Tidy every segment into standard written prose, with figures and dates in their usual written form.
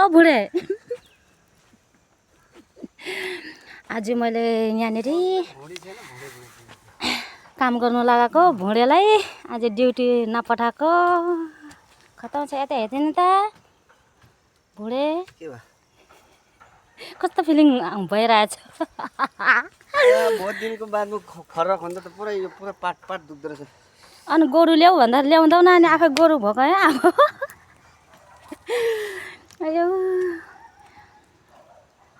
ओ बुढे आज मैले यहाँनिर काम गर्नु लगाएको भुँडेलाई आज ड्युटी नपठाएको खतम छ। यता हेर्दैन त भुँडे कस्तो फिलिङ भइरहेछ। बहुत दिनको बादमा खर्रा खन्दा त पुरै यो पुरा पाट पाट दुख्दो रहेछ। अनि गोरु ल्याऊ भन्दा ल्याउँदैनौ अनि आफै गोरु भएको है अब। अयो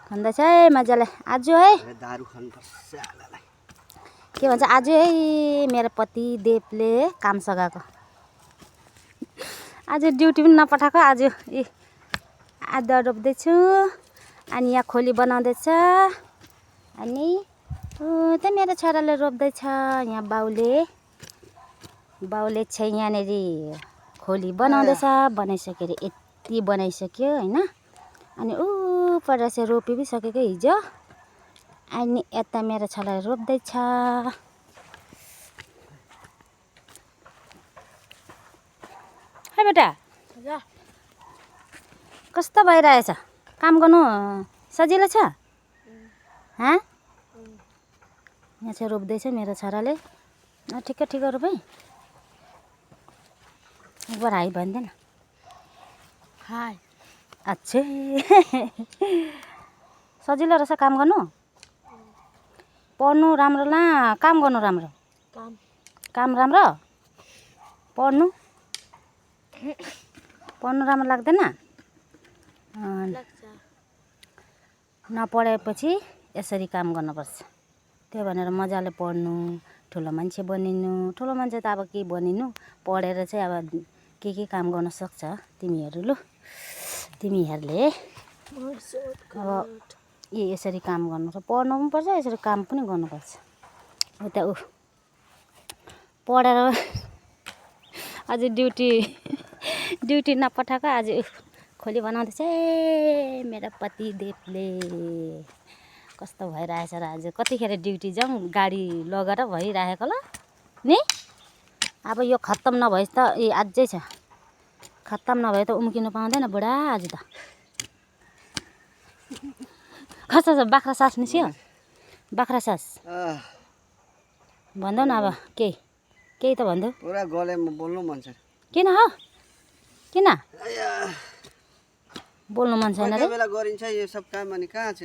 खन्दैछ है मजाले आज है। दारु खानुपर्छ आलालाई। के भन्छ आज है मेरो पति देवले काम सघाएको। आज ड्युटी पनि नपठाएको। आज आदुवा रोप्दैछु अनि यहाँ खोली बनाउँदैछ अनि त मेरो छोराले रोप्दैछ। यहाँ बाउले चाहिँ यहाँनिर खोली बनाउँदैछ। बनाइसकेर यति बनाइसक्यो होइन। अनि पर चाहिँ रोपी पनि सकेको हिजो। अनि यता मेरो छोराले रोप्दैछ। है बेटा कस्तो भइरहेछ काम गर्नु सजिलो छ? हाँ यहाँ चाहिँ रोप्दैछ मेरो छोराले। ठिक्क ठिक्क रोप है। एक बार हाई भन्दैन। हाई अच्छे सजिलो रहेछ काम गर्नु। पढ्नु राम्रो न काम गर्नु राम्रो? काम राम्रो। पढ्नु राम्रो लाग्दैन? नपढेपछि यसरी काम गर्नुपर्छ। त्यो भनेर मजाले पढ्नु ठुलो मान्छे बनिनु। ठुलो मान्छे त अब के बनिनु पढेर चाहिँ अब के काम गर्न सक्छ तिमीहरू। लु तिमीहरूले अब यसरी काम गर्नुपर्छ। पढ्नु पनि पर्छ यसरी काम पनि गर्नुपर्छ। उता पढेर आज ड्युटी नपठाएको आज खोली बनाउँदैछ मेरो पति देवले। कस्तो भइरहेछ र आज कतिखेर ड्युटी जाउँ गाडी लगेर भइरहेको ल नि। अब यो खत्तम नभए त अझै छ। खत्तम नभए त उम्किनु पाउँदैन बुढा आज त। कस्तो छ बाख्रा सास निस्क्यो? बाख्रा सास भन्दौ न अब केही त भन्दौ। पुरा गलेमा बोल्नु मन छ। किन हो किन बोल्नु मन छैन रे? बेला गरिन्छ यो सब काम अनि कहाँ छ?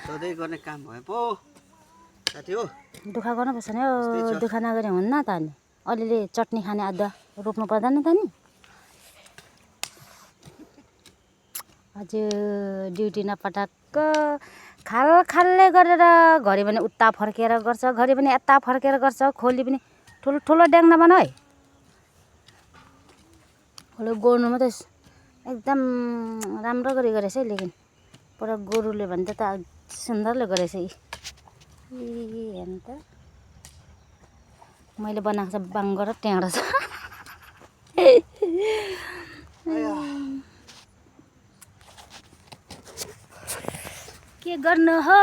सधैँ गर्ने काम भयो पो साथी हो। दुःख गर्नुपर्छ नि हो। दुःख नगरे हुन्न त नि। अलिअलि चटनी खाने अदुवा रोप्नु पर्दैन त नि। आज ड्युटी नपठाएको खालले गरेर घरि पनि उता फर्केर गर्छ घरि पनि यता फर्केर गर्छ। खोली पनि ठुलो ड्याङ्ना बना है। खोली गोड्नुमा त एकदम राम्रो गरी गरेछ है। लेकिन पुरा गोरुले भन्दा त सुन्दरले गरेछ। हेर्नु त मैले बनाएको छ बाङ्गो र ट्याँडो छ। के गर्नु हो